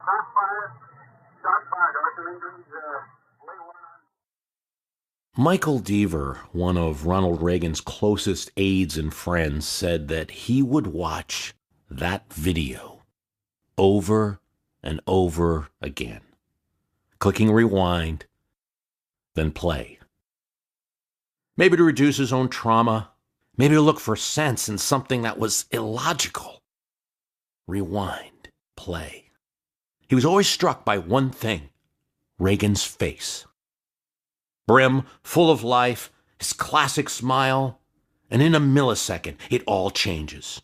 Shot fired. Shot fired. Arthur Injuries, lay one on. Michael Deaver, one of Ronald Reagan's closest aides and friends, said that he would watch that video over and over again, clicking rewind, then play. Maybe to reduce his own trauma, maybe to look for sense in something that was illogical. Rewind, play. He was always struck by one thing: Reagan's face. Brim, full of life, his classic smile, and in a millisecond, it all changes.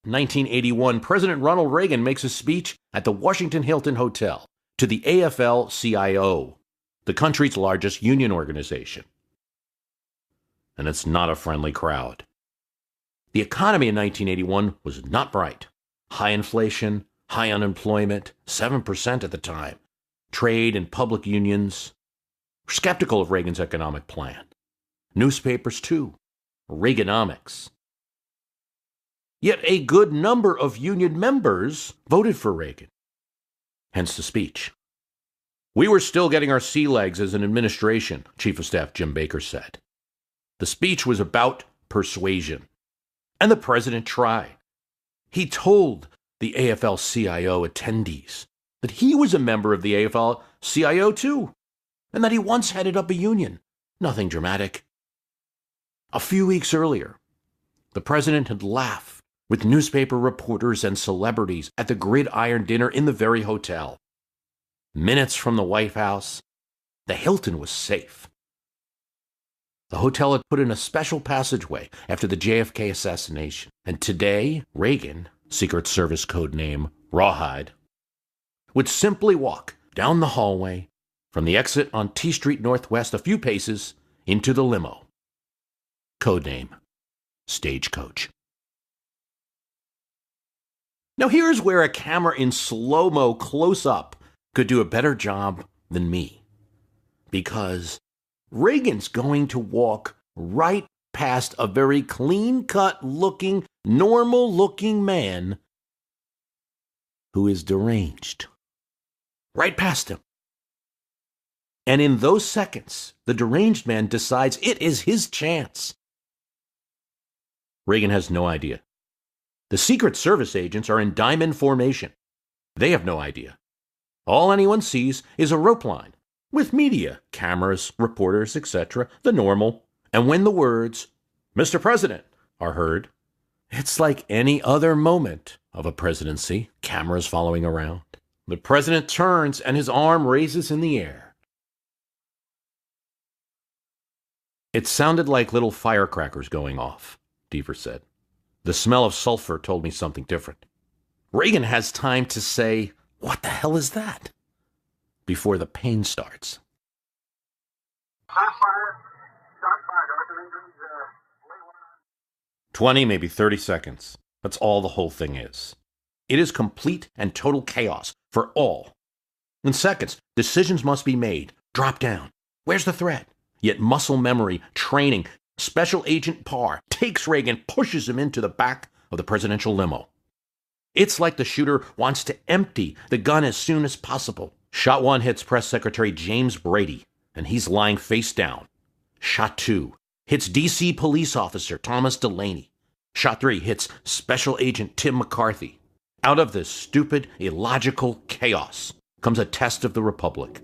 In 1981, President Ronald Reagan makes a speech at the Washington Hilton Hotel to the AFL-CIO, the country's largest union organization. And it's not a friendly crowd. The economy in 1981 was not bright. High inflation, high unemployment, 7% at the time. Trade and public unions were skeptical of Reagan's economic plan. Newspapers, too. Reaganomics. Yet a good number of union members voted for Reagan. Hence the speech. "We were still getting our sea legs as an administration," Chief of Staff Jim Baker said. The speech was about persuasion. And the president tried. He told the AFL-CIO attendees that he was a member of the AFL-CIO too, and that he once headed up a union. Nothing dramatic. A few weeks earlier, the president had laughed with newspaper reporters and celebrities at the Gridiron dinner in the very hotel. Minutes from the White House, the Hilton was safe. The hotel had put in a special passageway after the JFK assassination, and today, Reagan, Secret Service code name Rawhide, would simply walk down the hallway from the exit on T Street Northwest a few paces into the limo. Code name Stagecoach. Now here's where a camera in slow-mo close-up could do a better job than me. Because Reagan's going to walk right past a very clean-cut looking, normal-looking man who is deranged. Right past him. And in those seconds, the deranged man decides it is his chance. Reagan has no idea. The Secret Service agents are in diamond formation. They have no idea. All anyone sees is a rope line with media, cameras, reporters, etc., the normal. And when the words, "Mr. President," are heard, it's like any other moment of a presidency, cameras following around. The president turns and his arm raises in the air. It sounded like little firecrackers going off, Deaver said. The smell of sulfur told me something different. Reagan has time to say, "What the hell is that?" before the pain starts. Shot fired. Shot fired. Arthur Injuries, lay one on. 20, maybe 30 seconds. That's all the whole thing is. It is complete and total chaos for all. In seconds, decisions must be made. Drop down. Where's the threat? Yet muscle memory, training, Special Agent Parr takes Reagan, pushes him into the back of the presidential limo. It's like the shooter wants to empty the gun as soon as possible. Shot 1 hits Press Secretary James Brady, and he's lying face down. Shot 2 hits D.C. police officer Thomas Delaney. Shot 3 hits Special Agent Tim McCarthy. Out of this stupid, illogical chaos comes a test of the Republic.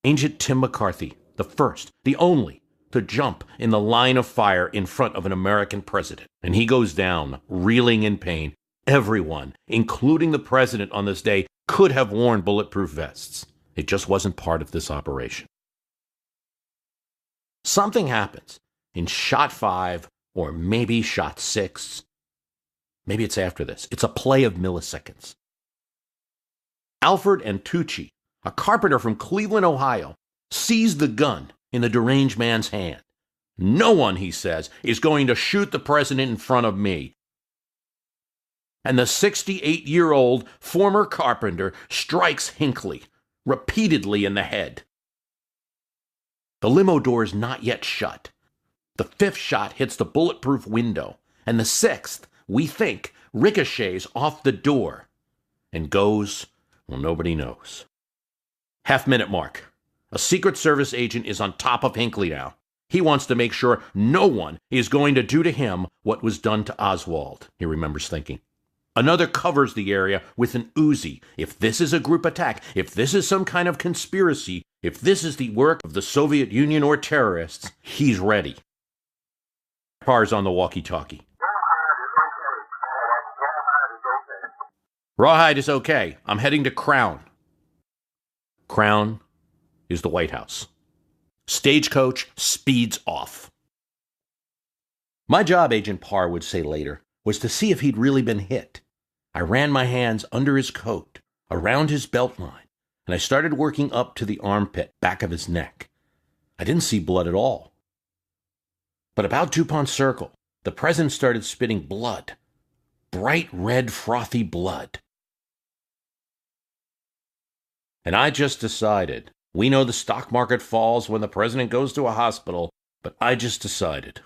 Agent Tim McCarthy, the first, the only, to jump in the line of fire in front of an American president. And he goes down, reeling in pain. Everyone, including the president on this day, could have worn bulletproof vests. It just wasn't part of this operation. Something happens in shot 5 or maybe shot 6. Maybe it's after this. It's a play of milliseconds. Alfred Antucci, a carpenter from Cleveland, Ohio, sees the gun in the deranged man's hand. No one, he says, is going to shoot the president in front of me. And the 68-year-old former carpenter strikes Hinckley repeatedly in the head. The limo door is not yet shut. The 5th shot hits the bulletproof window, and the 6th, we think, ricochets off the door and goes, well, nobody knows. Half-minute mark. A Secret Service agent is on top of Hinckley now. He wants to make sure no one is going to do to him what was done to Oswald, he remembers thinking. Another covers the area with an Uzi. If this is a group attack, if this is some kind of conspiracy, if this is the work of the Soviet Union or terrorists, he's ready. Parr's on the walkie-talkie. Rawhide is okay. I'm heading to Crown. Crown is the White House. Stagecoach speeds off. My job, Agent Parr would say later, was to see if he'd really been hit. I ran my hands under his coat, around his belt line, and I started working up to the armpit, back of his neck. I didn't see blood at all. But about DuPont Circle, the president started spitting blood. Bright red, frothy blood. And I just decided, we know the stock market falls when the president goes to a hospital, but I just decided.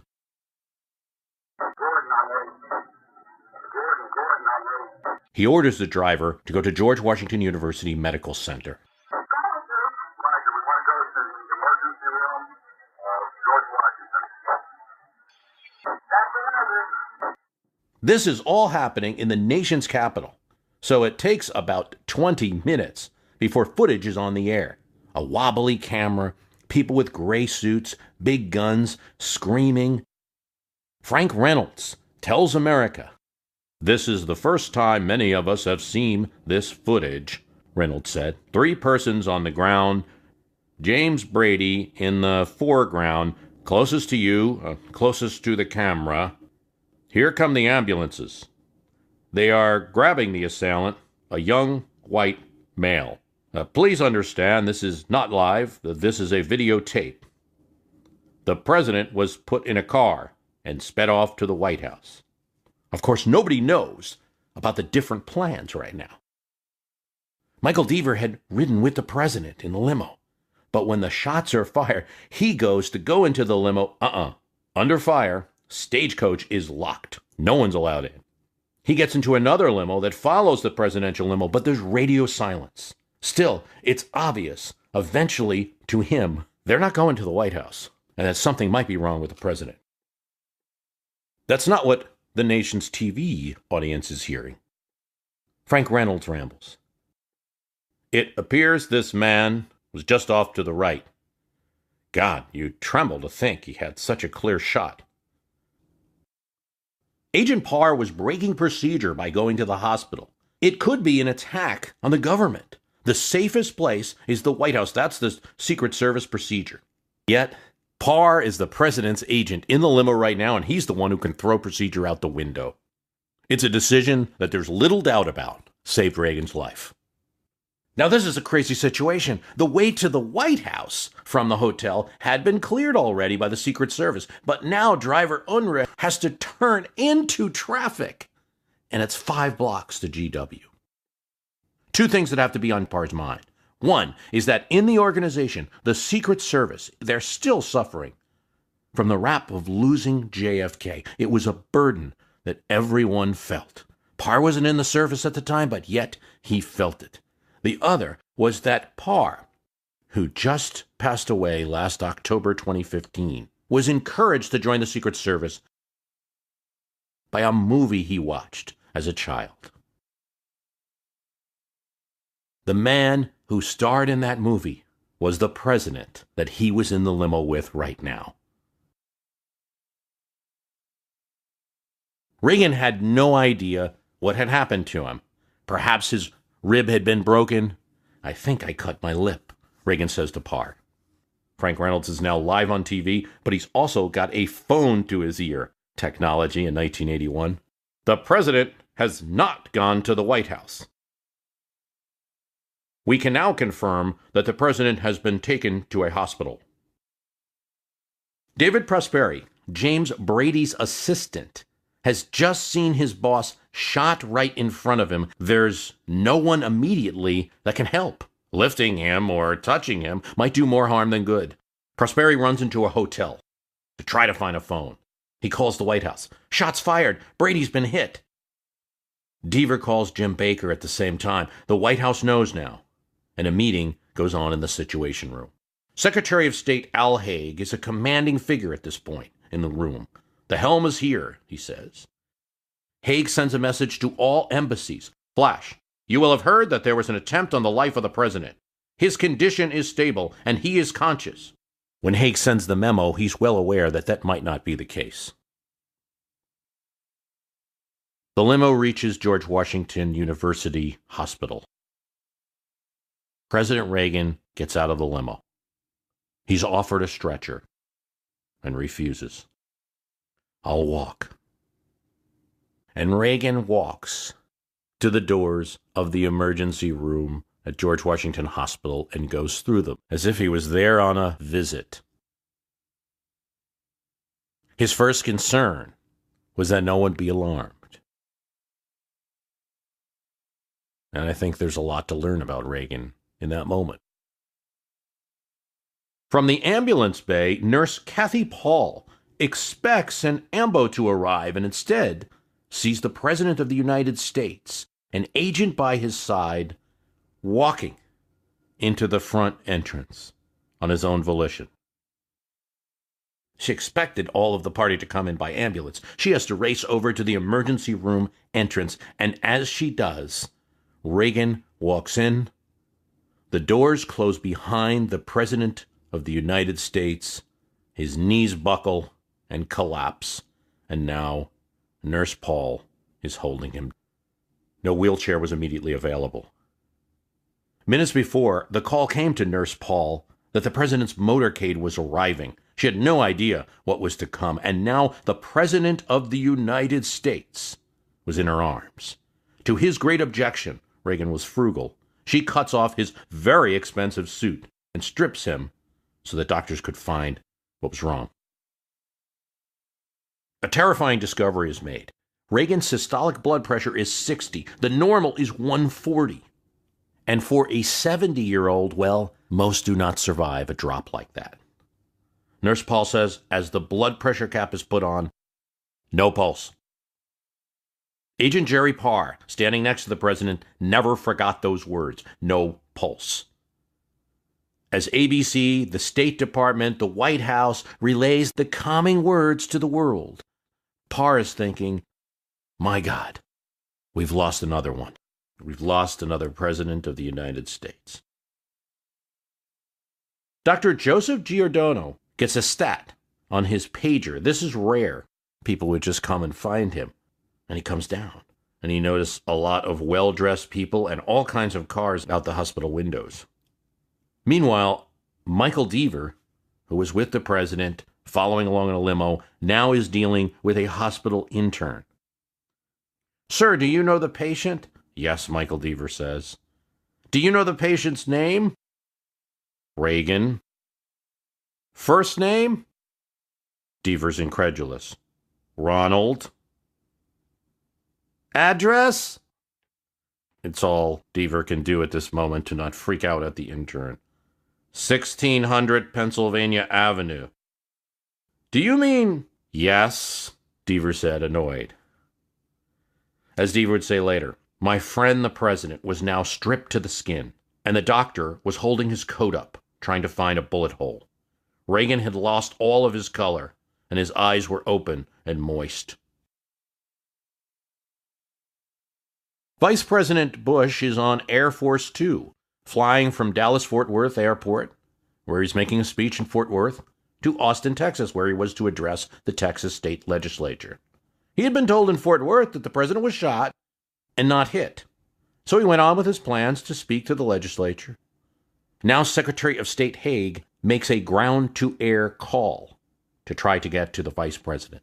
He orders the driver to go to George Washington University Medical Center. This is all happening in the nation's capital, so it takes about 20 minutes before footage is on the air. A wobbly camera, people with gray suits, big guns, screaming. Frank Reynolds tells America, "This is the first time many of us have seen this footage," Reynolds said. 3 persons on the ground, James Brady in the foreground, closest to you, closest to the camera. Here come the ambulances. They are grabbing the assailant, a young white male. Please understand, this is not live. This is a videotape. The president was put in a car and sped off to the White House. Of course, nobody knows about the different plans right now. Michael Deaver had ridden with the president in the limo, but when the shots are fired, he goes to go into the limo. Under fire, Stagecoach is locked. No one's allowed in. He gets into another limo that follows the presidential limo, but there's radio silence. Still, it's obvious, eventually, to him, they're not going to the White House, and that something might be wrong with the president. That's not what the nation's TV audience is hearing. Frank Reynolds rambles. It appears this man was just off to the right. God, you tremble to think he had such a clear shot. Agent Parr was breaking procedure by going to the hospital. It could be an attack on the government. The safest place is the White House. That's the Secret Service procedure. Yet, Parr is the president's agent in the limo right now, and he's the one who can throw procedure out the window. It's a decision that there's little doubt about saved Reagan's life. Now, this is a crazy situation. The way to the White House from the hotel had been cleared already by the Secret Service, but now driver Unruh has to turn into traffic, and it's 5 blocks to GW. 2 things that have to be on Parr's mind. One is that in the organization, the Secret Service, they're still suffering from the rap of losing JFK. It was a burden that everyone felt. Parr wasn't in the service at the time, but yet he felt it. The other was that Parr, who just passed away last October 2015, was encouraged to join the Secret Service by a movie he watched as a child. The man who starred in that movie was the president that he was in the limo with right now. Reagan had no idea what had happened to him. Perhaps his rib had been broken. I think I cut my lip, Reagan says to Parr. Frank Reynolds is now live on TV, but he's also got a phone to his ear. Technology in 1981. The president has not gone to the White House. We can now confirm that the president has been taken to a hospital. David Prosperi, James Brady's assistant, has just seen his boss shot right in front of him. There's no one immediately that can help. Lifting him or touching him might do more harm than good. Prosperi runs into a hotel to try to find a phone. He calls the White House. Shots fired. Brady's been hit. Deaver calls Jim Baker at the same time. The White House knows now, and a meeting goes on in the Situation Room. Secretary of State Al Haig is a commanding figure at this point in the room. The helm is here, he says. Haig sends a message to all embassies. Flash, you will have heard that there was an attempt on the life of the president. His condition is stable, and he is conscious. When Haig sends the memo, he's well aware that that might not be the case. The limo reaches George Washington University Hospital. President Reagan gets out of the limo. He's offered a stretcher and refuses. I'll walk. And Reagan walks to the doors of the emergency room at George Washington Hospital and goes through them as if he was there on a visit. His first concern was that no one be alarmed. And I think there's a lot to learn about Reagan in that moment. From the ambulance bay, Nurse Kathy Paul expects an ambo to arrive and instead sees the President of the United States, an agent by his side, walking into the front entrance on his own volition. She expected all of the party to come in by ambulance. She has to race over to the emergency room entrance, and as she does, Reagan walks in. The doors close behind the President of the United States. His knees buckle and collapse, and now Nurse Paul is holding him. No wheelchair was immediately available. Minutes before, the call came to Nurse Paul that the president's motorcade was arriving. She had no idea what was to come, and now the President of the United States was in her arms. To his great objection, Reagan was frugal. She cuts off his very expensive suit and strips him so that doctors could find what was wrong. A terrifying discovery is made. Reagan's systolic blood pressure is 60. The normal is 140. And for a 70-year-old, well, most do not survive a drop like that. Nurse Paul says, as the blood pressure cap is put on, no pulse. Agent Jerry Parr, standing next to the president, never forgot those words, no pulse. As ABC, the State Department, the White House relays the calming words to the world, Parr is thinking, my God, we've lost another one. We've lost another president of the United States. Dr. Joseph Giordano gets a stat on his pager. This is rare. People would just come and find him. And he comes down, and he noticed a lot of well-dressed people and all kinds of cars out the hospital windows. Meanwhile, Michael Deaver, who was with the president, following along in a limo, now is dealing with a hospital intern. Sir, do you know the patient? Yes, Michael Deaver says. Do you know the patient's name? Reagan. First name? Deaver's incredulous. Ronald. Address? It's all Deaver can do at this moment to not freak out at the intern. 1600 Pennsylvania Avenue. Do you mean? Yes, Deaver said, annoyed. As Deaver would say later, my friend the president was now stripped to the skin, and the doctor was holding his coat up, trying to find a bullet hole. Reagan had lost all of his color, and his eyes were open and moist. Vice President Bush is on Air Force Two, flying from Dallas-Fort Worth Airport, where he's making a speech in Fort Worth, to Austin, Texas, where he was to address the Texas state legislature. He had been told in Fort Worth that the president was shot and not hit. So he went on with his plans to speak to the legislature. Now Secretary of State Haig makes a ground-to-air call to try to get to the vice president.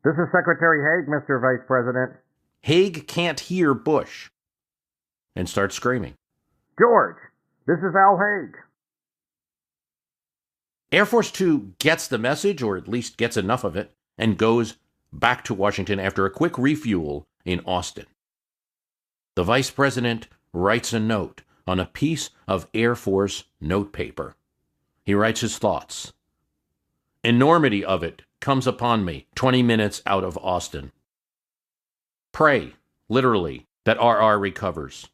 This is Secretary Haig, Mr. Vice President. Haig can't hear Bush and starts screaming. George, this is Al Haig. Air Force Two gets the message, or at least gets enough of it, and goes back to Washington after a quick refuel in Austin. The vice president writes a note on a piece of Air Force notepaper. He writes his thoughts. Enormity of it comes upon me 20 minutes out of Austin. Pray, literally, that RR recovers.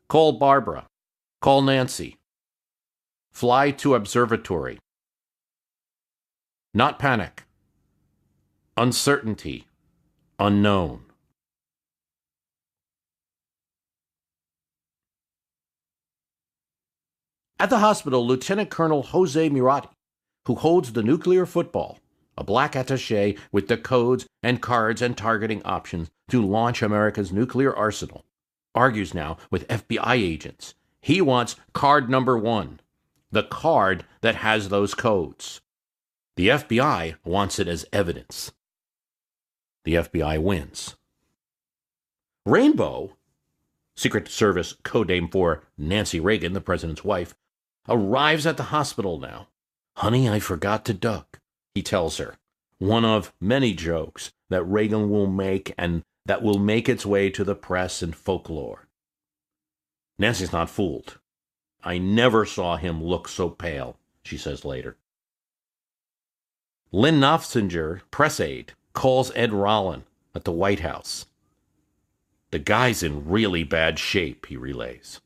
Call Barbara. Call Nancy. Fly to observatory. Not panic. Uncertainty. Unknown. At the hospital, Lieutenant Colonel Jose Mirati, who holds the nuclear football, a black attaché with the codes and cards and targeting options to launch America's nuclear arsenal, argues now with FBI agents. He wants card number 1, the card that has those codes. The FBI wants it as evidence. The FBI wins. Rainbow, Secret Service code name for Nancy Reagan, the president's wife, arrives at the hospital now. Honey, I forgot to duck, he tells her. One of many jokes that Reagan will make and that will make its way to the press and folklore. Nancy's not fooled. I never saw him look so pale, she says later. Lynn Nofzinger, press aide, calls Ed Rollin at the White House. The guy's in really bad shape, he relays.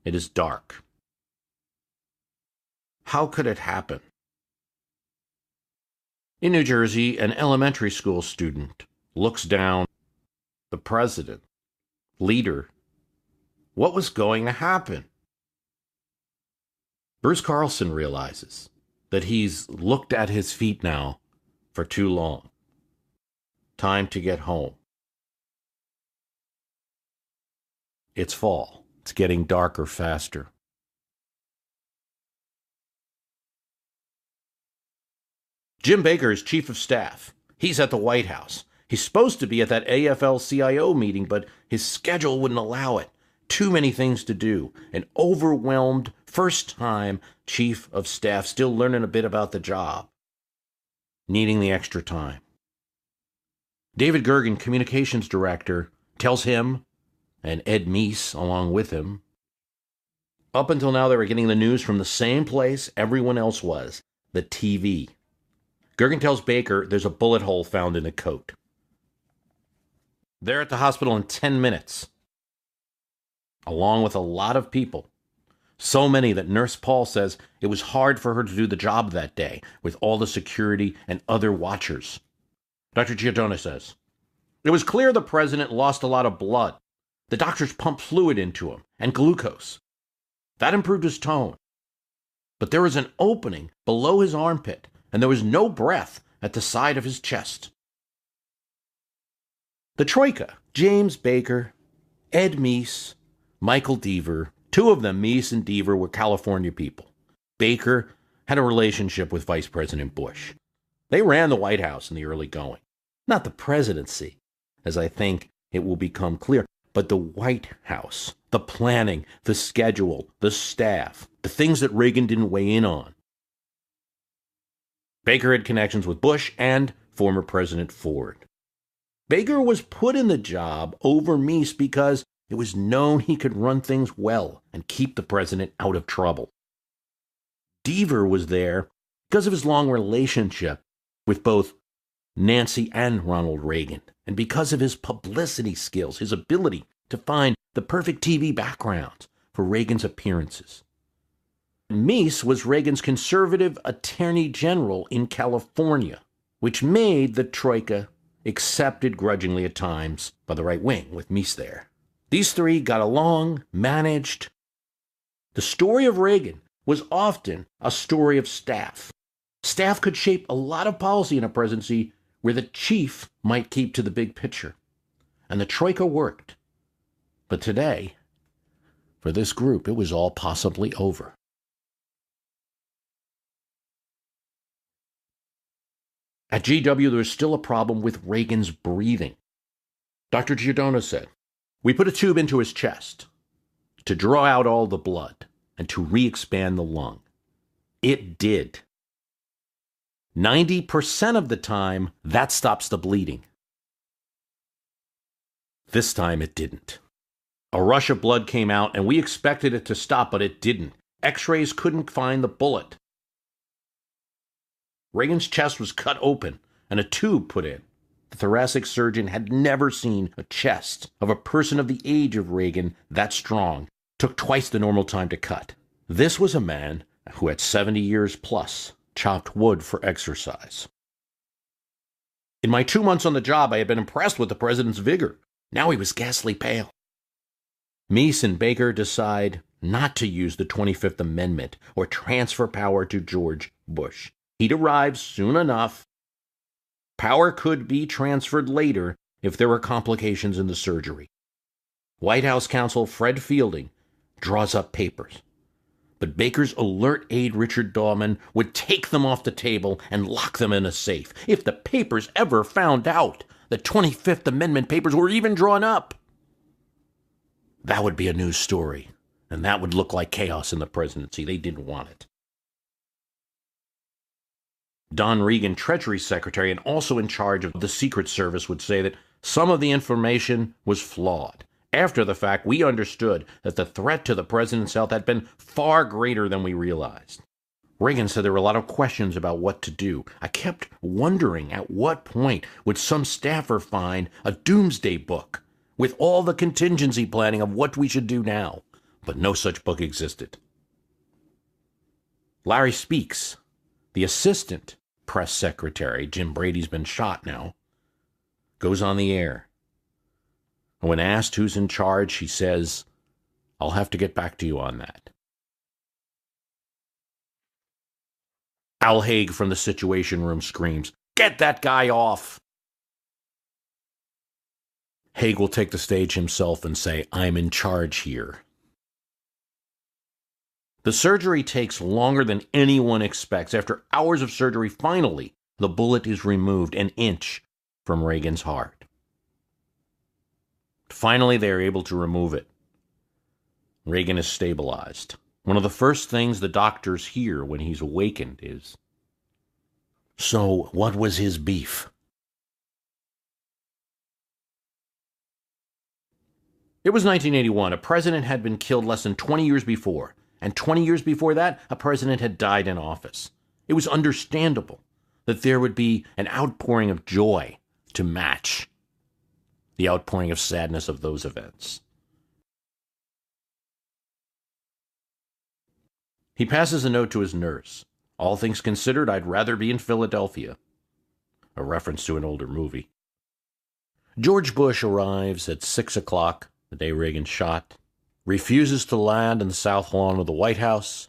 It is dark. How could it happen? In New Jersey, an elementary school student looks down. The president, leader. What was going to happen? Bruce Carlson realizes that he's looked at his feet now for too long. Time to get home. It's fall. It's getting darker faster. Jim Baker is chief of staff. He's at the White House. He's supposed to be at that AFL-CIO meeting, but his schedule wouldn't allow it. Too many things to do. An overwhelmed, first-time chief of staff, still learning a bit about the job. Needing the extra time. David Gergen, communications director, tells him, and Ed Meese along with him. Up until now, they were getting the news from the same place everyone else was, the TV. Gergen tells Baker there's a bullet hole found in a coat. They're at the hospital in 10 minutes, along with a lot of people. So many that Nurse Paul says it was hard for her to do the job that day with all the security and other watchers. Dr. Giordano says, it was clear the president lost a lot of blood. The doctors pumped fluid into him and glucose. That improved his tone. But there was an opening below his armpit, and there was no breath at the side of his chest. The Troika, James Baker, Ed Meese, Michael Deaver, two of them, Meese and Deaver, were California people. Baker had a relationship with Vice President Bush. They ran the White House in the early going. Not the presidency, as I think it will become clear, but the White House, the planning, the schedule, the staff, the things that Reagan didn't weigh in on. Baker had connections with Bush and former President Ford. Baker was put in the job over Meese because it was known he could run things well and keep the president out of trouble. Deaver was there because of his long relationship with both Nancy and Ronald Reagan, and because of his publicity skills, his ability to find the perfect TV backgrounds for Reagan's appearances. Meese was Reagan's conservative attorney general in California, which made the Troika accepted grudgingly at times by the right wing with Meese there. These three got along, managed. The story of Reagan was often a story of staff. Staff could shape a lot of policy in a presidency where the chief might keep to the big picture. And the troika worked. But today, for this group, it was all possibly over. At GW, there was still a problem with Reagan's breathing. Dr. Giordano said, "We put a tube into his chest to draw out all the blood and to re-expand the lung. It did. 90% of the time, that stops the bleeding. This time it didn't. A rush of blood came out, and we expected it to stop, but it didn't. X-rays couldn't find the bullet. Reagan's chest was cut open and a tube put in. The thoracic surgeon had never seen a chest of a person of the age of Reagan that strong. Took twice the normal time to cut. This was a man who at 70 years plus chopped wood for exercise. In my 2 months on the job, I had been impressed with the president's vigor. Now he was ghastly pale. Meese and Baker decide not to use the 25th Amendment or transfer power to George Bush. He'd arrive soon enough. Power could be transferred later if there were complications in the surgery. White House counsel Fred Fielding draws up papers. But Baker's alert aide Richard Dawman would take them off the table and lock them in a safe. If the papers ever found out the 25th Amendment papers were even drawn up, that would be a news story, and that would look like chaos in the presidency. They didn't want it. Don Regan, Treasury Secretary and also in charge of the Secret Service, would say that some of the information was flawed. After the fact, we understood that the threat to the president's health had been far greater than we realized. Reagan said there were a lot of questions about what to do. I kept wondering at what point would some staffer find a doomsday book with all the contingency planning of what we should do now. But no such book existed. Larry Speaks, the assistant press secretary, Jim Brady's been shot now, goes on the air. When asked who's in charge, he says, "I'll have to get back to you on that." Al Haig from the Situation Room screams, "Get that guy off!" Haig will take the stage himself and say, "I'm in charge here." The surgery takes longer than anyone expects. After hours of surgery, finally, the bullet is removed an inch from Reagan's heart. Finally, they are able to remove it. Reagan is stabilized. One of the first things the doctors hear when he's awakened is, "So, what was his beef?" It was 1981. A president had been killed less than 20 years before. And 20 years before that, a president had died in office. It was understandable that there would be an outpouring of joy to match the outpouring of sadness of those events. He passes a note to his nurse. "All things considered, I'd rather be in Philadelphia." A reference to an older movie. George Bush arrives at 6 o'clock, the day Reagan shot, refuses to land in the South Lawn of the White House,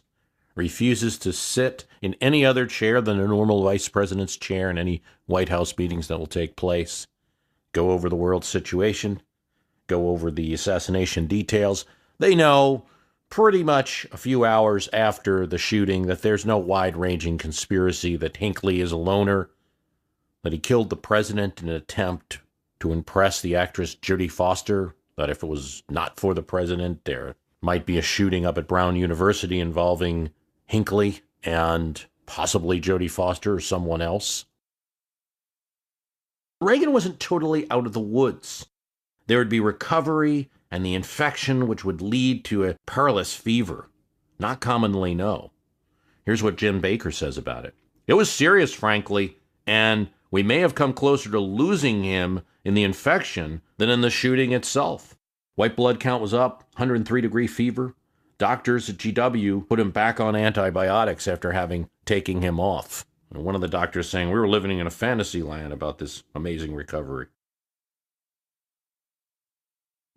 refuses to sit in any other chair than a normal vice president's chair in any White House meetings that will take place, go over the world situation, go over the assassination details. They know pretty much a few hours after the shooting that there's no wide-ranging conspiracy, that Hinckley is a loner, that he killed the president in an attempt to impress the actress Jodie Foster, that if it was not for the president, there might be a shooting up at Brown University involving Hinckley and possibly Jodie Foster or someone else. Reagan wasn't totally out of the woods. There would be recovery and the infection which would lead to a perilous fever. Not commonly, no. Here's what Jim Baker says about it. "It was serious, frankly, and we may have come closer to losing him in the infection than in the shooting itself. White blood count was up, 103-degree fever. Doctors at GW put him back on antibiotics after having taken him off. And one of the doctors saying, we were living in a fantasy land about this amazing recovery."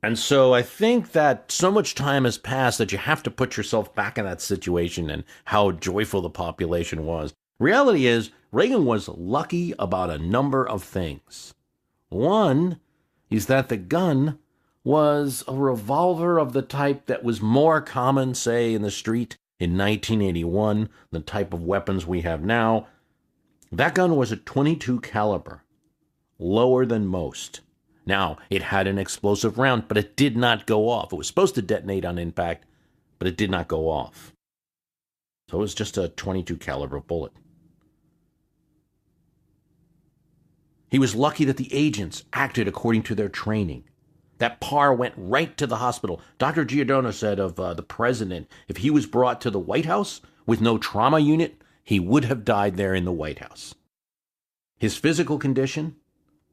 And so I think that so much time has passed that you have to put yourself back in that situation and how joyful the population was. Reality is, Reagan was lucky about a number of things. One is that the gun was a revolver of the type that was more common, say, in the street in 1981, the type of weapons we have now. That gun was a .22 caliber, lower than most. Now, it had an explosive round, but it did not go off. It was supposed to detonate on impact, but it did not go off. So it was just a .22 caliber bullet. He was lucky that the agents acted according to their training. That Parr went right to the hospital. Dr. Giordano said of the president, if he was brought to the White House with no trauma unit, he would have died there in the White House. His physical condition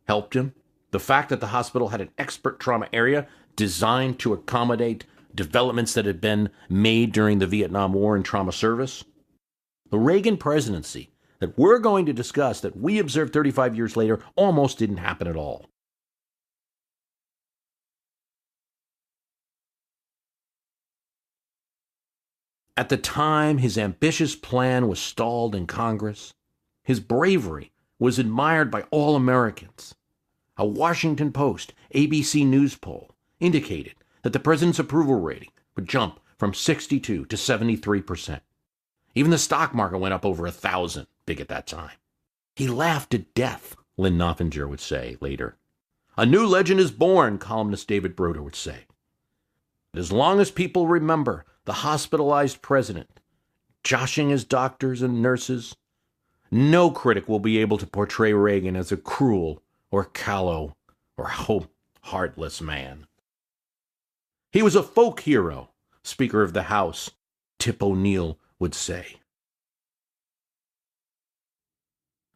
helped him. The fact that the hospital had an expert trauma area designed to accommodate developments that had been made during the Vietnam War and trauma service. The Reagan presidency that we're going to discuss, that we observed 35 years later, almost didn't happen at all. At the time, his ambitious plan was stalled in Congress. His bravery was admired by all Americans. A Washington Post, ABC News poll indicated that the president's approval rating would jump from 62 to 73%. Even the stock market went up over 1,000, big at that time. He laughed to death, Lynn Noffinger would say later. A new legend is born, columnist David Broder would say. As long as people remember the hospitalized president joshing his doctors and nurses, no critic will be able to portray Reagan as a cruel or callow or heartless man. He was a folk hero, Speaker of the House Tip O'Neill would say.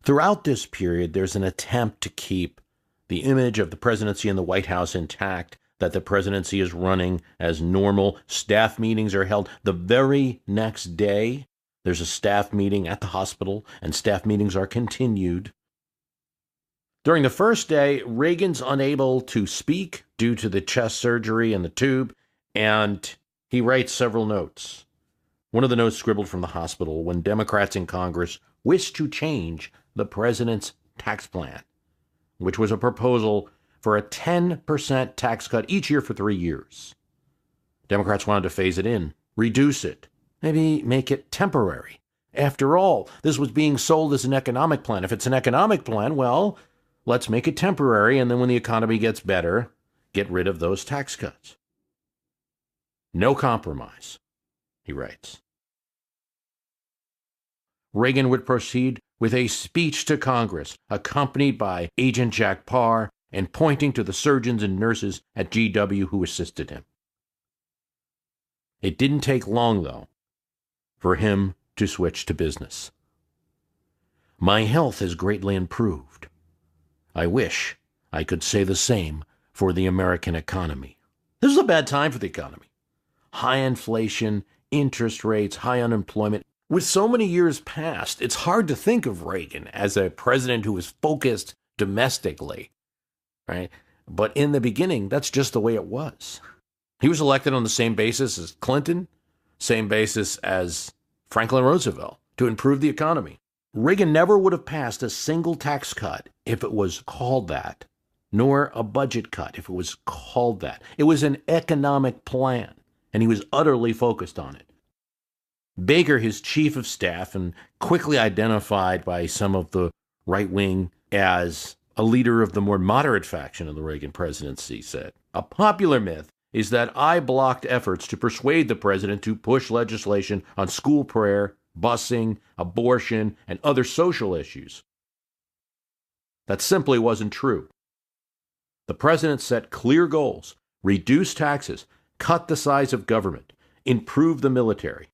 Throughout this period, there's an attempt to keep the image of the presidency and the White House intact, that the presidency is running as normal. Staff meetings are held. The very next day, there's a staff meeting at the hospital, and staff meetings are continued. During the first day, Reagan's unable to speak due to the chest surgery and the tube, and he writes several notes. One of the notes scribbled from the hospital: when Democrats in Congress wished to change the president's tax plan, which was a proposal for a 10% tax cut each year for 3 years. Democrats wanted to phase it in, reduce it, maybe make it temporary. After all, this was being sold as an economic plan. If it's an economic plan, well, let's make it temporary, and then when the economy gets better, get rid of those tax cuts. No compromise, he writes. Reagan would proceed with a speech to Congress, accompanied by Agent Jack Parr, and pointing to the surgeons and nurses at GW who assisted him. It didn't take long, though, for him to switch to business. My health has greatly improved. I wish I could say the same for the American economy. This is a bad time for the economy. High inflation, interest rates, high unemployment. With so many years past, it's hard to think of Reagan as a president who was focused domestically, right? But in the beginning, that's just the way it was. He was elected on the same basis as Clinton, same basis as Franklin Roosevelt, to improve the economy. Reagan never would have passed a single tax cut if it was called that, nor a budget cut if it was called that. It was an economic plan, and he was utterly focused on it. Baker, his chief of staff, and quickly identified by some of the right wing as a leader of the more moderate faction of the Reagan presidency, said, "A popular myth is that I blocked efforts to persuade the president to push legislation on school prayer, busing, abortion, and other social issues. That simply wasn't true. The president set clear goals, reduce taxes, cut the size of government, improve the military.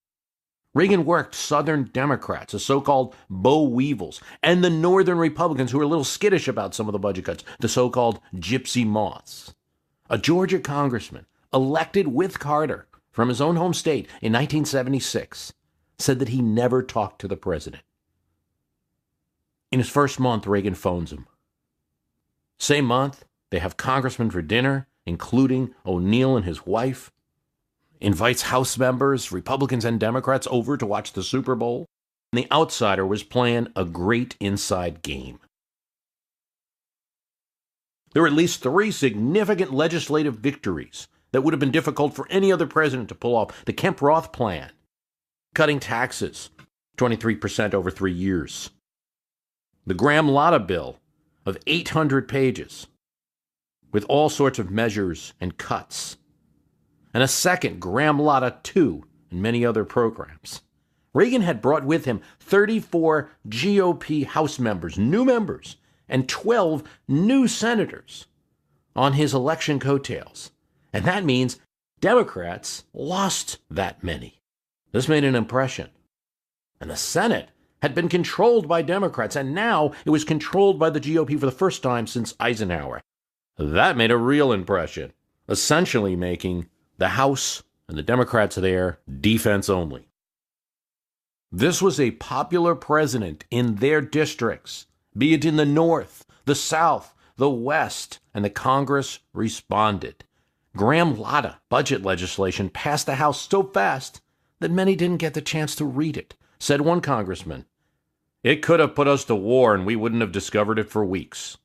Reagan worked Southern Democrats, the so-called boll weevils, and the Northern Republicans who were a little skittish about some of the budget cuts, the so-called gypsy moths. A Georgia congressman, elected with Carter from his own home state in 1976, said that he never talked to the president. In his first month, Reagan phones him. Same month, they have congressmen for dinner, including O'Neill and his wife. Invites House members, Republicans and Democrats, over to watch the Super Bowl. The outsider was playing a great inside game. There were at least 3 significant legislative victories that would have been difficult for any other president to pull off. The Kemp-Roth plan, cutting taxes 23% over 3 years. The Graham-Latta bill of 800 pages with all sorts of measures and cuts. And a second Graham-Latta 2 and many other programs. Reagan had brought with him 34 GOP House members, new members, and 12 new senators on his election coattails. And that means Democrats lost that many. This made an impression. And the Senate had been controlled by Democrats, and now it was controlled by the GOP for the first time since Eisenhower. That made a real impression, essentially making the House and the Democrats there defense only. This was a popular president in their districts, be it in the North, the South, the West, and the Congress responded. Graham-Latta budget legislation passed the House so fast that many didn't get the chance to read it, said one congressman. It could have put us to war and we wouldn't have discovered it for weeks.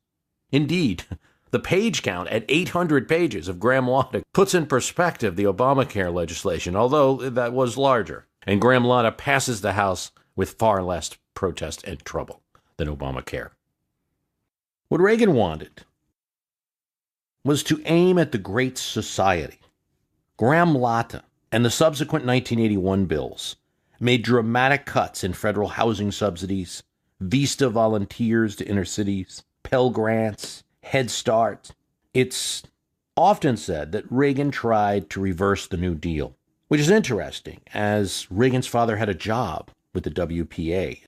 Indeed, the page count at 800 pages of Graham-Latta puts in perspective the Obamacare legislation, although that was larger. And Graham-Latta passes the House with far less protest and trouble than Obamacare. What Reagan wanted was to aim at the Great Society. Graham-Latta and the subsequent 1981 bills made dramatic cuts in federal housing subsidies, Vista volunteers to inner cities, Pell Grants, Head Start. It's often said that Reagan tried to reverse the New Deal, which is interesting, as Reagan's father had a job with the WPA.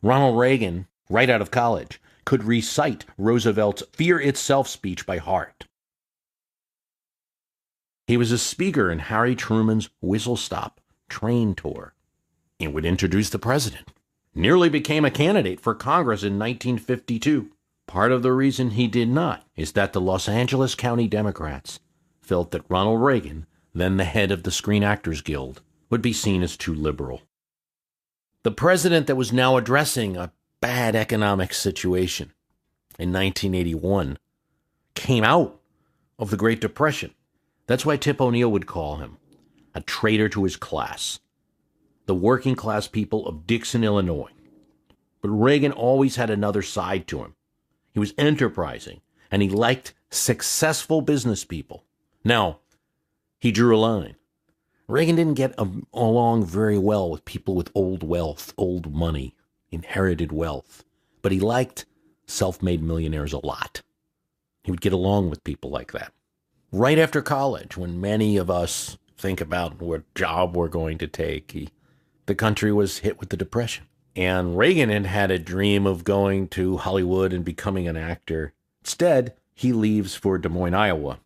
Ronald Reagan, right out of college, could recite Roosevelt's Fear Itself speech by heart. He was a speaker in Harry Truman's Whistle Stop train tour. He would introduce the president. Nearly became a candidate for Congress in 1952. Part of the reason he did not is that the Los Angeles County Democrats felt that Ronald Reagan, then the head of the Screen Actors Guild, would be seen as too liberal. The president that was now addressing a bad economic situation in 1981 came out of the Great Depression. That's why Tip O'Neill would call him a traitor to his class, the working class people of Dixon, Illinois. But Reagan always had another side to him. He was enterprising, and he liked successful business people. Now, he drew a line. Reagan didn't get along very well with people with old wealth, old money, inherited wealth, but he liked self-made millionaires a lot. He would get along with people like that. Right after college, when many of us think about what job we're going to take, the country was hit with the Depression. And Reagan had had a dream of going to Hollywood and becoming an actor. Instead, he leaves for Des Moines, Iowa,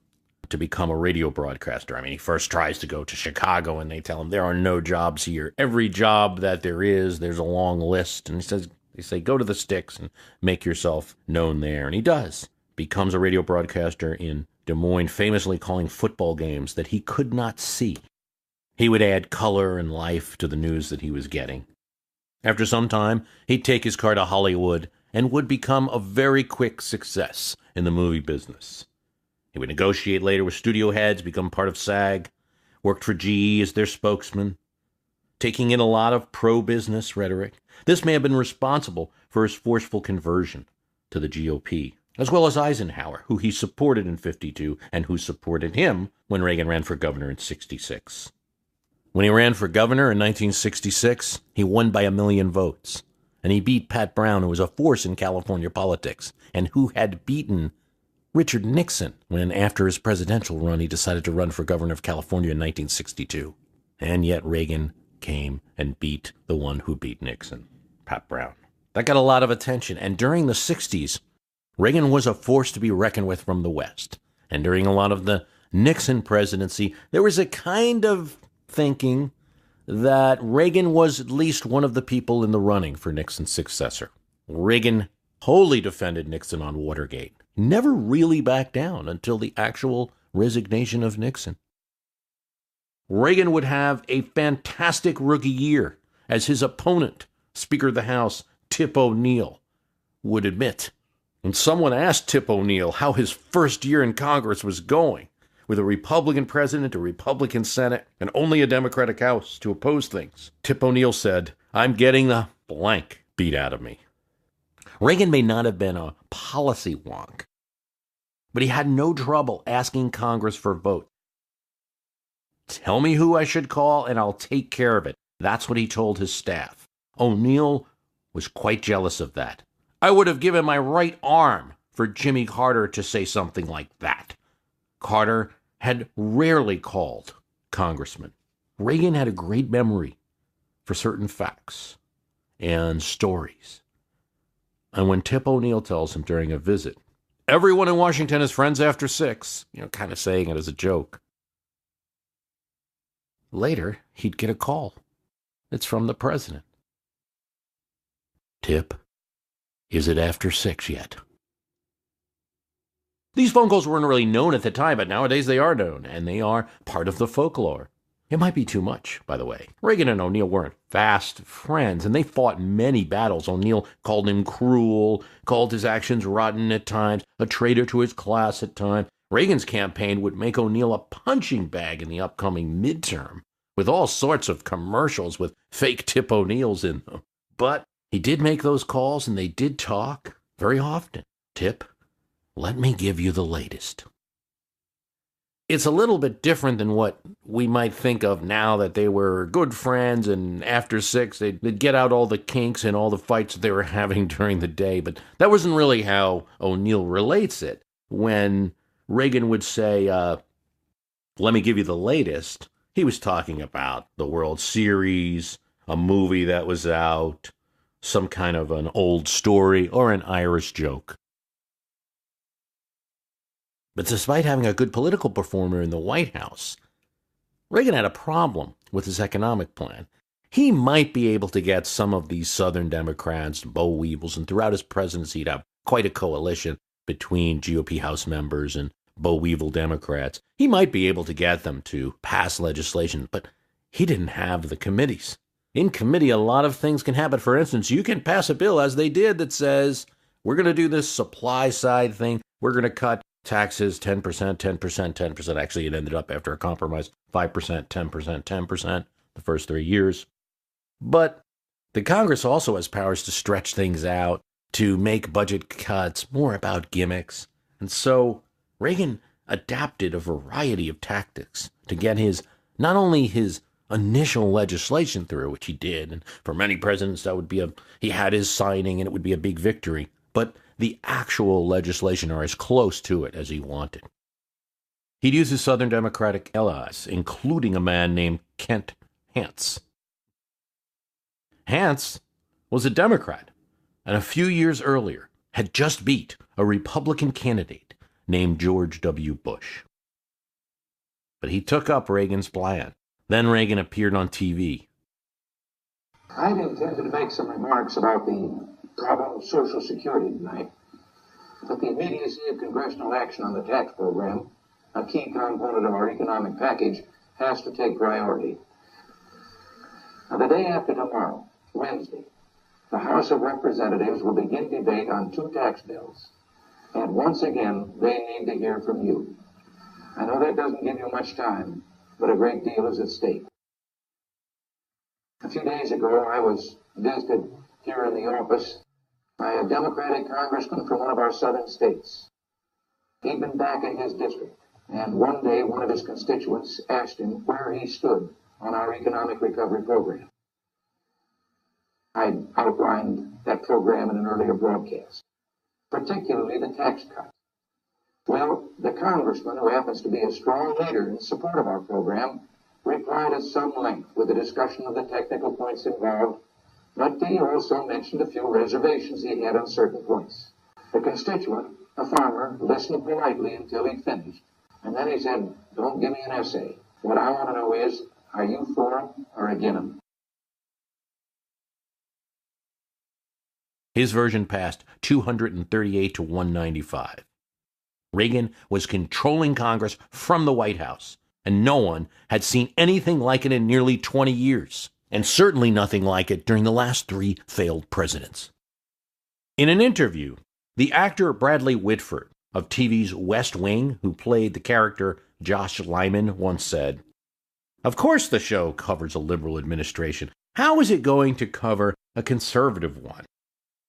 to become a radio broadcaster. I mean, he first tries to go to Chicago, and they tell him there are no jobs here. Every job that there is, there's a long list. And they say, go to the sticks and make yourself known there. And he does. Becomes a radio broadcaster in Des Moines, famously calling football games that he could not see. He would add color and life to the news that he was getting. After some time, he'd take his car to Hollywood and would become a very quick success in the movie business. He would negotiate later with studio heads, become part of SAG, worked for GE as their spokesman, taking in a lot of pro-business rhetoric. This may have been responsible for his forceful conversion to the GOP, as well as Eisenhower, who he supported in 52 and who supported him when Reagan ran for governor in 66. When he ran for governor in 1966, he won by 1 million votes, and he beat Pat Brown, who was a force in California politics, and who had beaten Richard Nixon when, after his presidential run, he decided to run for governor of California in 1962. And yet Reagan came and beat the one who beat Nixon, Pat Brown. That got a lot of attention, and during the 60s, Reagan was a force to be reckoned with from the West. And during a lot of the Nixon presidency, there was a kind of thinking that Reagan was at least one of the people in the running for Nixon's successor. Reagan wholly defended Nixon on Watergate, never really backed down until the actual resignation of Nixon. Reagan would have a fantastic rookie year as his opponent, Speaker of the House Tip O'Neill, would admit. When someone asked Tip O'Neill how his first year in Congress was going, with a Republican president, a Republican Senate, and only a Democratic House to oppose things, Tip O'Neill said, "I'm getting the blank beat out of me." Reagan may not have been a policy wonk, but he had no trouble asking Congress for votes. "Tell me who I should call, and I'll take care of it." That's what he told his staff. O'Neill was quite jealous of that. "I would have given my right arm for Jimmy Carter to say something like that." Carter had rarely called congressmen. Reagan had a great memory for certain facts and stories. And when Tip O'Neill tells him during a visit, "Everyone in Washington is friends after 6, kind of saying it as a joke. Later, he'd get a call. It's from the president. "Tip, is it after 6 yet?" These phone calls weren't really known at the time, but nowadays they are known, and they are part of the folklore. It might be too much, by the way. Reagan and O'Neill weren't fast friends, and they fought many battles. O'Neill called him cruel, called his actions rotten at times, a traitor to his class at times. Reagan's campaign would make O'Neill a punching bag in the upcoming midterm, with all sorts of commercials with fake Tip O'Neills in them. But he did make those calls, and they did talk very often. "Tip, let me give you the latest." It's a little bit different than what we might think of now, that they were good friends, and after 6, they'd get out all the kinks and all the fights they were having during the day. But that wasn't really how O'Neill relates it. When Reagan would say, "Let me give you the latest," he was talking about the World Series, a movie that was out, some kind of an old story, or an Irish joke. But despite having a good political performer in the White House, Reagan had a problem with his economic plan. He might be able to get some of these Southern Democrats, boll weevils, and throughout his presidency he'd have quite a coalition between GOP House members and boll weevil Democrats. He might be able to get them to pass legislation, but he didn't have the committees. In committee, a lot of things can happen. For instance, you can pass a bill, as they did, that says, we're going to do this supply side thing. We're going to cut taxes 10%, 10%, 10%. Actually, it ended up, after a compromise, 5%, 10%, 10% the first 3 years. But the Congress also has powers to stretch things out, to make budget cuts, more about gimmicks. And so Reagan adapted a variety of tactics to get not only his initial legislation through, which he did, and for many presidents that would be he had his signing and it would be a big victory, but the actual legislation, or as close to it as he wanted. He'd use his Southern Democratic allies, including a man named Kent Hance. Hance was a Democrat, and a few years earlier had just beat a Republican candidate named George W. Bush. But he took up Reagan's plan. Then Reagan appeared on TV. I'd intended to make some remarks about the problem of Social Security tonight, but the immediacy of congressional action on the tax program, a key component of our economic package, has to take priority. Now, the day after tomorrow, Wednesday, the House of Representatives will begin debate on 2 tax bills, and once again, they need to hear from you. I know that doesn't give you much time, but a great deal is at stake. A few days ago, I was visited here in the office by a Democratic congressman from one of our southern states. He'd been back in his district, and one day one of his constituents asked him where he stood on our economic recovery program. I outlined that program in an earlier broadcast, particularly the tax cut. Well, the congressman, who happens to be a strong leader in support of our program, replied at some length with a discussion of the technical points involved, but he also mentioned a few reservations he had on certain points. The constituent, a farmer, listened politely until he'd finished, and then he said, "Don't give me an essay. What I want to know is, are you for him or against him?" His version passed 238 to 195. Reagan was controlling Congress from the White House, and no one had seen anything like it in nearly 20 years. and certainly nothing like it during the last 3 failed presidents. In an interview, the actor Bradley Whitford of TV's West Wing, who played the character Josh Lyman, once said, "Of course the show covers a liberal administration. How is it going to cover a conservative one?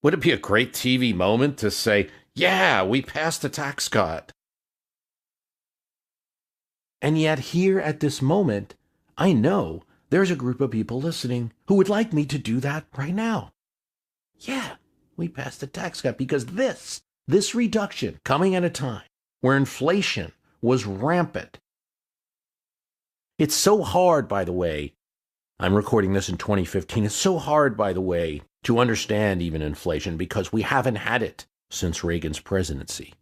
Would it be a great TV moment to say, yeah, we passed a tax cut?" And yet here at this moment, I know there's a group of people listening who would like me to do that right now. Yeah, we passed a tax cut because this reduction coming at a time where inflation was rampant. It's so hard, by the way, I'm recording this in 2015, it's so hard, by the way, to understand even inflation because we haven't had it since Reagan's presidency.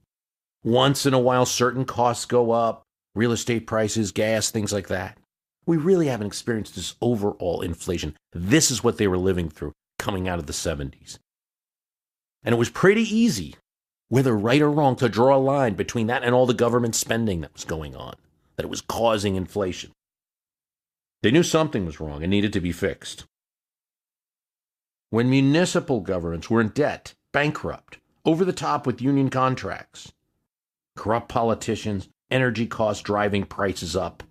Once in a while, certain costs go up, real estate prices, gas, things like that. We really haven't experienced this overall inflation. This is what they were living through coming out of the 70s. And it was pretty easy, whether right or wrong, to draw a line between that and all the government spending that was going on, that it was causing inflation. They knew something was wrong and needed to be fixed. When municipal governments were in debt, bankrupt, over the top with union contracts, corrupt politicians, energy costs driving prices up,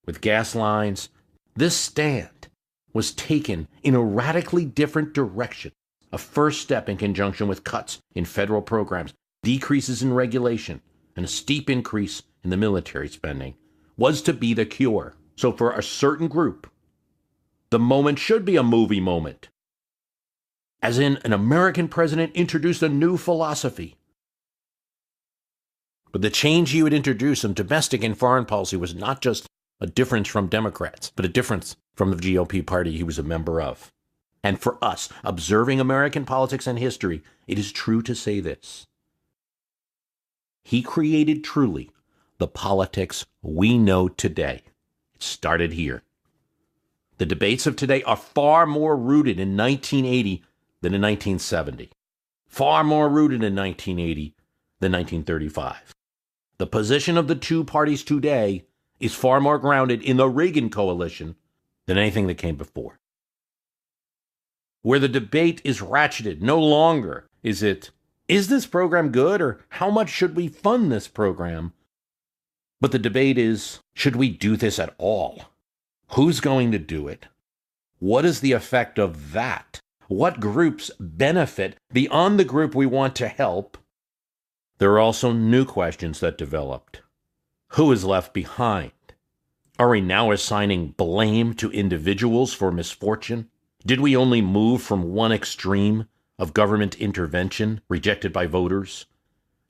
with gas lines, this stand was taken in a radically different direction. A first step in conjunction with cuts in federal programs, decreases in regulation, and a steep increase in the military spending was to be the cure. So for a certain group, the moment should be a movie moment. As in, an American president introduced a new philosophy. But the change he would introduce in domestic and foreign policy was not just a difference from Democrats, but a difference from the GOP party he was a member of. And for us, observing American politics and history, it is true to say this. He created truly the politics we know today. It started here. The debates of today are far more rooted in 1980 than in 1970. Far more rooted in 1980 than 1935. The position of the two parties today is far more grounded in the Reagan coalition than anything that came before. Where the debate is ratcheted, no longer is this program good, or how much should we fund this program? But the debate is, should we do this at all? Who's going to do it? What is the effect of that? What groups benefit beyond the group we want to help? There are also new questions that developed. Who is left behind? Are we now assigning blame to individuals for misfortune? Did we only move from one extreme of government intervention rejected by voters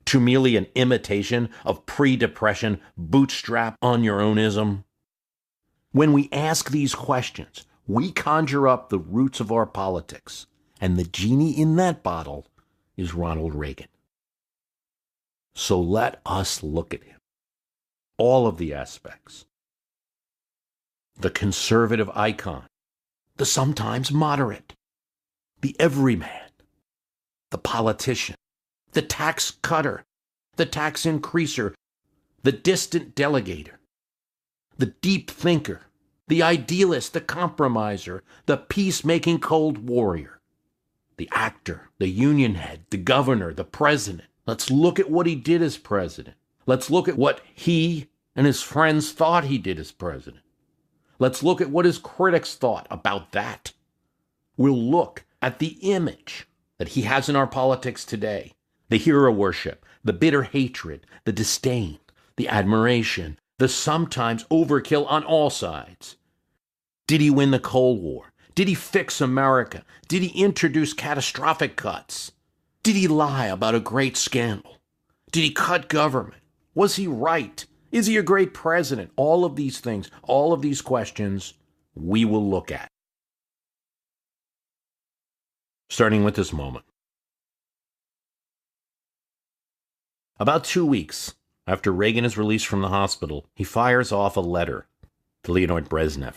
to merely an imitation of pre-depression bootstrap on-your-owism? When we ask these questions, we conjure up the roots of our politics, and the genie in that bottle is Ronald Reagan. So let us look at him. All of the aspects. The conservative icon, the sometimes moderate, the everyman, the politician, the tax cutter, the tax increaser, the distant delegator, the deep thinker, the idealist, the compromiser, the peacemaking cold warrior, the actor, the union head, the governor, the president. Let's look at what he did as president. Let's look at what he and his friends thought he did as president. Let's look at what his critics thought about that. We'll look at the image that he has in our politics today. The hero worship, the bitter hatred, the disdain, the admiration, the sometimes overkill on all sides. Did he win the Cold War? Did he fix America? Did he introduce catastrophic cuts? Did he lie about a great scandal? Did he cut government? Was he right? Is he a great president? All of these things, all of these questions, we will look at. Starting with this moment. About 2 weeks after Reagan is released from the hospital, he fires off a letter to Leonid Brezhnev.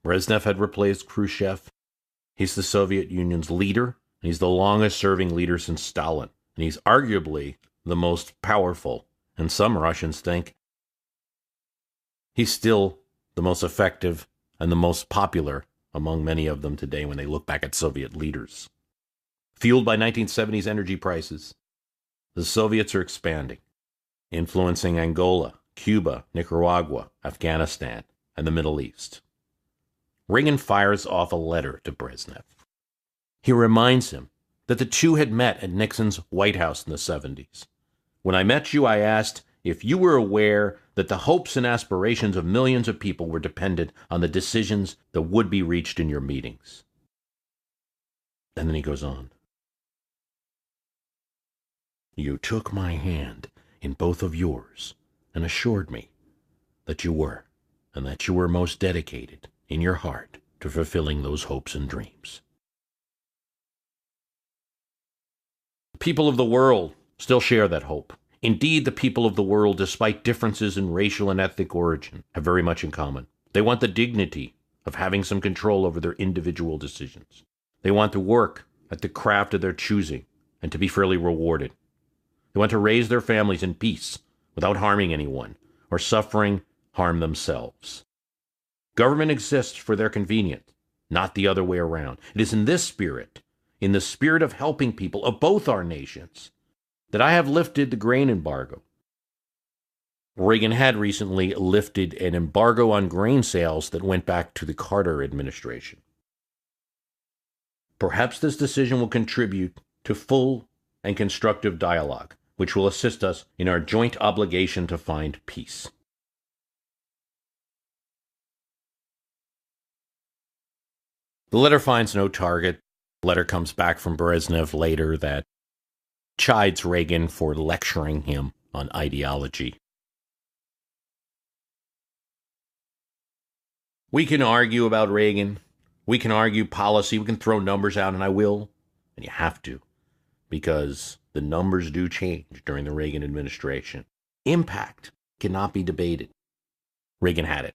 Brezhnev had replaced Khrushchev. He's the Soviet Union's leader, and he's the longest-serving leader since Stalin. And he's arguably the most powerful, and some Russians think he's still the most effective and the most popular among many of them today when they look back at Soviet leaders. Fueled by 1970s energy prices, the Soviets are expanding, influencing Angola, Cuba, Nicaragua, Afghanistan, and the Middle East. Reagan fires off a letter to Brezhnev. He reminds him that the two had met at Nixon's White House in the 70s. When I met you, I asked if you were aware that the hopes and aspirations of millions of people were dependent on the decisions that would be reached in your meetings. And then he goes on. You took my hand in both of yours and assured me that you were, and that you were most dedicated in your heart to fulfilling those hopes and dreams. People of the world still share that hope. Indeed, the people of the world, despite differences in racial and ethnic origin, have very much in common. They want the dignity of having some control over their individual decisions. They want to work at the craft of their choosing and to be fairly rewarded. They want to raise their families in peace without harming anyone or suffering harm themselves. Government exists for their convenience, not the other way around. It is in this spirit, in the spirit of helping people of both our nations, that I have lifted the grain embargo. Reagan had recently lifted an embargo on grain sales that went back to the Carter administration. Perhaps this decision will contribute to full and constructive dialogue, which will assist us in our joint obligation to find peace. The letter finds no target. The letter comes back from Brezhnev later that chides Reagan for lecturing him on ideology. We can argue about Reagan. We can argue policy. We can throw numbers out, and I will. And you have to, because the numbers do change during the Reagan administration. Impact cannot be debated. Reagan had it.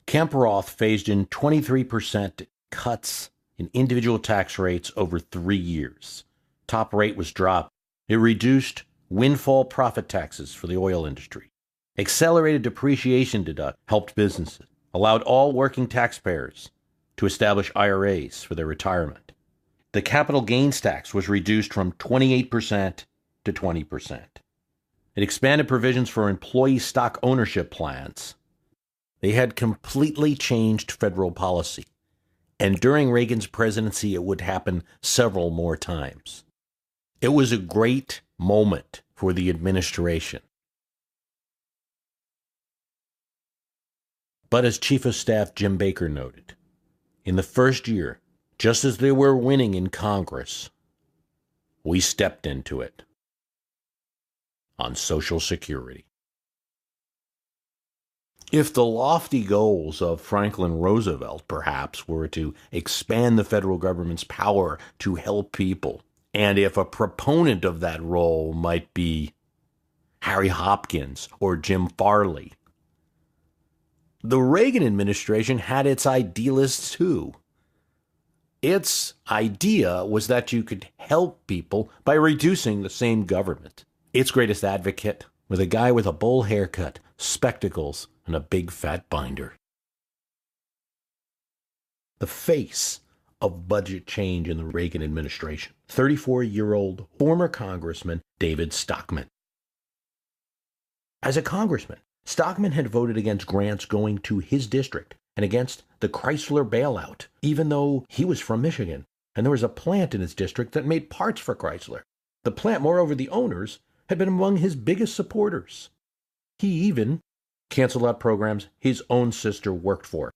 Kemp Roth phased in 23% cuts in individual tax rates over 3 years. Top rate was dropped. It reduced windfall profit taxes for the oil industry. Accelerated depreciation deduct helped businesses. Allowed all working taxpayers to establish IRAs for their retirement. The capital gains tax was reduced from 28% to 20%. It expanded provisions for employee stock ownership plans. They had completely changed federal policy. And during Reagan's presidency, it would happen several more times. It was a great moment for the administration. But as Chief of Staff Jim Baker noted, in the first year, just as they were winning in Congress, we stepped into it on Social Security. If the lofty goals of Franklin Roosevelt, perhaps, were to expand the federal government's power to help people, and if a proponent of that role might be Harry Hopkins or Jim Farley, the Reagan administration had its idealists too. Its idea was that you could help people by reducing the same government. Its greatest advocate was a guy with a bowl haircut, spectacles, and a big fat binder. The face of budget change in the Reagan administration, 34-year-old former Congressman David Stockman. As a congressman, Stockman had voted against grants going to his district and against the Chrysler bailout, even though he was from Michigan, and there was a plant in his district that made parts for Chrysler. The plant, moreover, the owners, had been among his biggest supporters. He even canceled out programs his own sister worked for.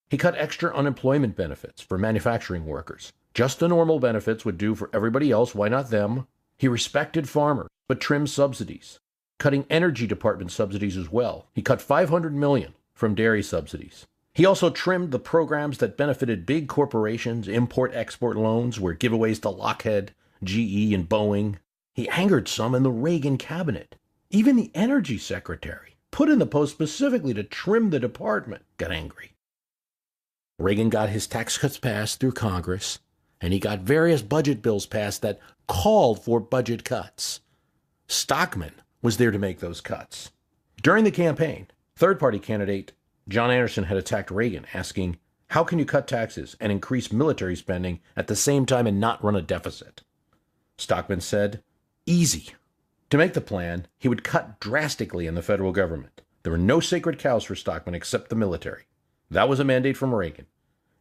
He cut extra unemployment benefits for manufacturing workers. Just the normal benefits would do for everybody else, why not them? He respected farmers, but trimmed subsidies, cutting energy department subsidies as well. He cut $500 million from dairy subsidies. He also trimmed the programs that benefited big corporations. Import-export loans were giveaways to Lockheed, GE, and Boeing. He angered some in the Reagan cabinet. Even the energy secretary, put in the post specifically to trim the department, got angry. Reagan got his tax cuts passed through Congress, and he got various budget bills passed that called for budget cuts. Stockman was there to make those cuts. During the campaign, third-party candidate John Anderson had attacked Reagan, asking How can you cut taxes and increase military spending at the same time and not run a deficit? Stockman said, easy. To make the plan, he would cut drastically in the federal government. There were no sacred cows for Stockman except the military. That was a mandate from Reagan.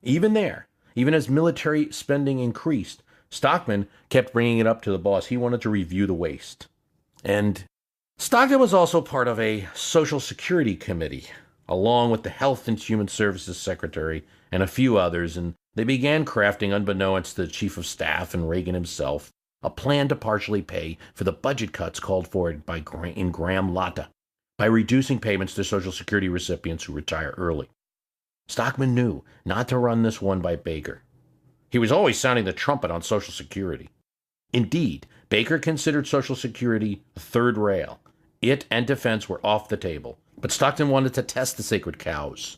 Even as military spending increased, Stockman kept bringing it up to the boss. He wanted to review the waste. And Stockton was also part of a Social Security committee, along with the Health and Human Services Secretary and a few others, and they began crafting, unbeknownst to the Chief of Staff and Reagan himself, a plan to partially pay for the budget cuts called for in Graham-Latta by reducing payments to Social Security recipients who retire early. Stockman knew not to run this one by Baker. He was always sounding the trumpet on Social Security. Indeed, Baker considered Social Security a third rail. It and defense were off the table, but Stockton wanted to test the sacred cows.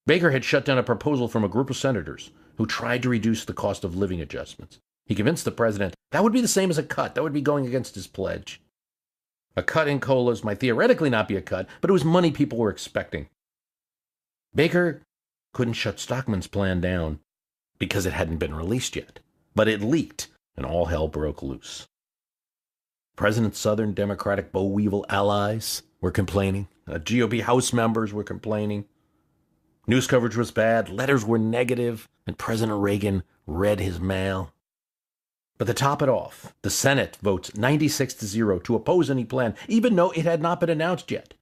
Baker had shut down a proposal from a group of senators who tried to reduce the cost of living adjustments. He convinced the president that would be the same as a cut. That would be going against his pledge. A cut in COLAs might theoretically not be a cut, but it was money people were expecting. Baker couldn't shut Stockman's plan down because it hadn't been released yet, but it leaked, and all hell broke loose. President's Southern Democratic boll weevil allies were complaining. GOP House members were complaining. News coverage was bad, letters were negative, and President Reagan read his mail. But to top it off, the Senate votes 96-0 to oppose any plan, even though it had not been announced yet.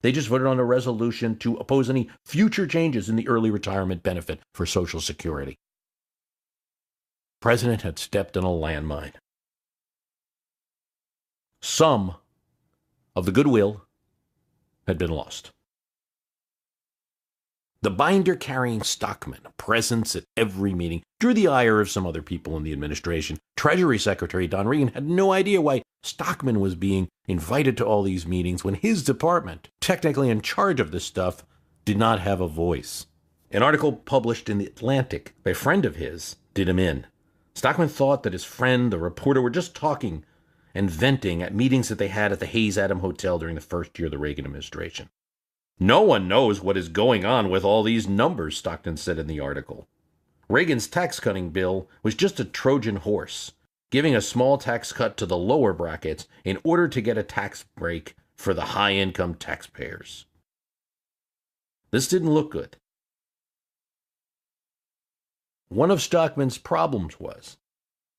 They just voted on a resolution to oppose any future changes in the early retirement benefit for Social Security. The president had stepped on a landmine. Some of the goodwill had been lost. The binder-carrying Stockman, presence at every meeting, drew the ire of some other people in the administration. Treasury Secretary Don Regan had no idea why Stockman was being invited to all these meetings when his department, technically in charge of this stuff, did not have a voice. An article published in The Atlantic by a friend of his did him in. Stockman thought that his friend, the reporter, were just talking and venting at meetings that they had at the Hayes Adam Hotel during the first year of the Reagan administration. No one knows what is going on with all these numbers, Stockton said in the article. Reagan's tax-cutting bill was just a Trojan horse, giving a small tax cut to the lower brackets in order to get a tax break for the high-income taxpayers. This didn't look good. One of Stockman's problems was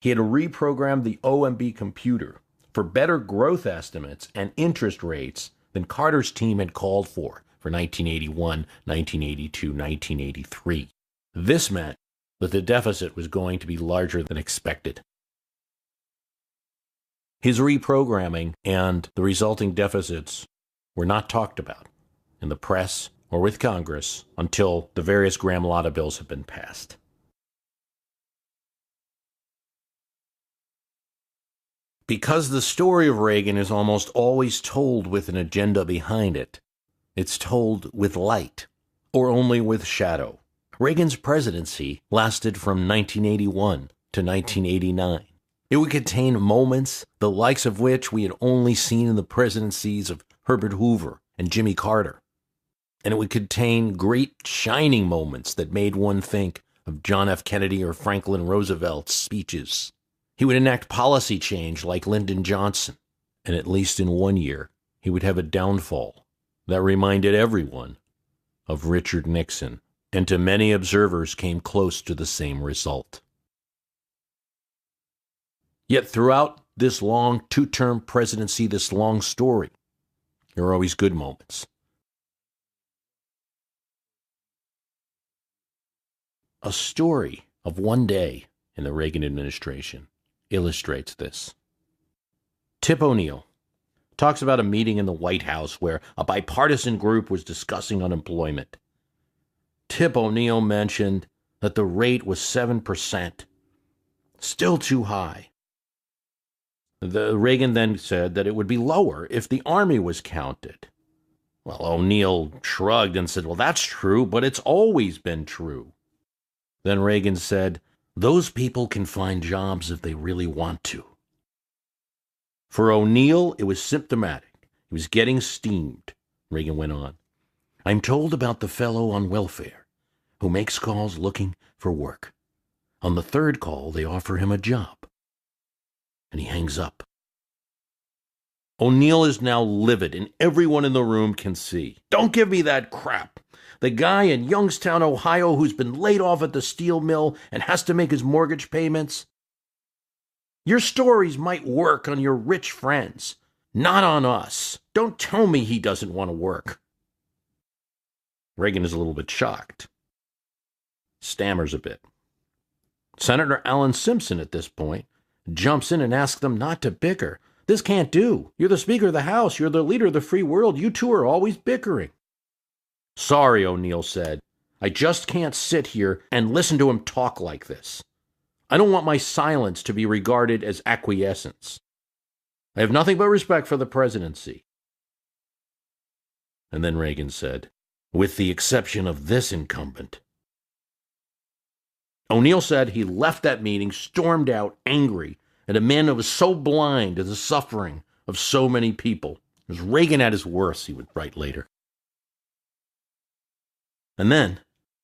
he had reprogrammed the OMB computer for better growth estimates and interest rates than Carter's team had called for 1981, 1982, 1983. This meant that the deficit was going to be larger than expected. His reprogramming and the resulting deficits were not talked about in the press or with Congress until the various Graham-Latta bills had been passed. Because the story of Reagan is almost always told with an agenda behind it, it's told with light, or only with shadow. Reagan's presidency lasted from 1981 to 1989. It would contain moments, the likes of which we had only seen in the presidencies of Herbert Hoover and Jimmy Carter. And it would contain great shining moments that made one think of John F. Kennedy or Franklin Roosevelt's speeches. He would enact policy change like Lyndon Johnson, and at least in 1 year, he would have a downfall that reminded everyone of Richard Nixon, and to many observers came close to the same result. Yet throughout this long two-term presidency, this long story, there are always good moments. A story of one day in the Reagan administration illustrates this. Tip O'Neill talks about a meeting in the White House where a bipartisan group was discussing unemployment. Tip O'Neill mentioned that the rate was 7%, still too high. Reagan then said that it would be lower if the Army was counted. Well, O'Neill shrugged and said, well, that's true, but it's always been true. Then Reagan said, those people can find jobs if they really want to. For O'Neill, it was symptomatic. He was getting steamed. Reagan went on. I'm told about the fellow on welfare. who makes calls looking for work. On the third call, they offer him a job, and he hangs up. O'Neill is now livid, and everyone in the room can see. Don't give me that crap. The guy in Youngstown, Ohio, who's been laid off at the steel mill and has to make his mortgage payments. Your stories might work on your rich friends, not on us. Don't tell me he doesn't want to work. Reagan is a little bit shocked. Stammers a bit. Senator Alan Simpson, at this point, jumps in and asks them not to bicker. This can't do. You're the Speaker of the House. You're the leader of the free world. You two are always bickering. Sorry, O'Neill said. I just can't sit here and listen to him talk like this. I don't want my silence to be regarded as acquiescence. I have nothing but respect for the presidency. And then Reagan said, with the exception of this incumbent. O'Neill said he left that meeting, stormed out, angry, at a man who was so blind to the suffering of so many people. It was Reagan at his worst, he would write later. And then,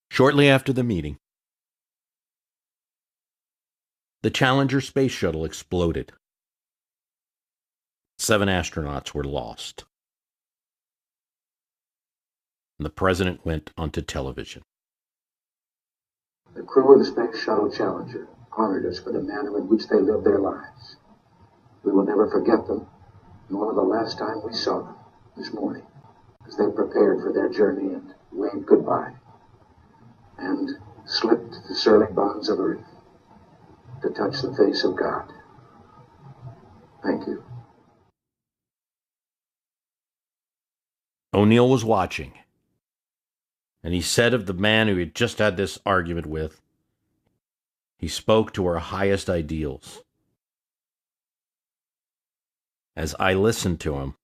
shortly after the meeting, the Challenger space shuttle exploded. 7 astronauts were lost. And the president went onto television. The crew of the Space Shuttle Challenger honored us for the manner in which they lived their lives. We will never forget them, nor the last time we saw them this morning, as they prepared for their journey and waved goodbye, and slipped the surly bonds of earth to touch the face of God. Thank you. O'Neill was watching, and he said of the man who he had just had this argument with, he spoke to our highest ideals. As I listened to him,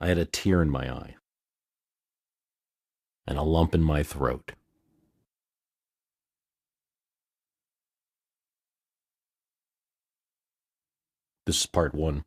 I had a tear in my eye and a lump in my throat. This is part 1.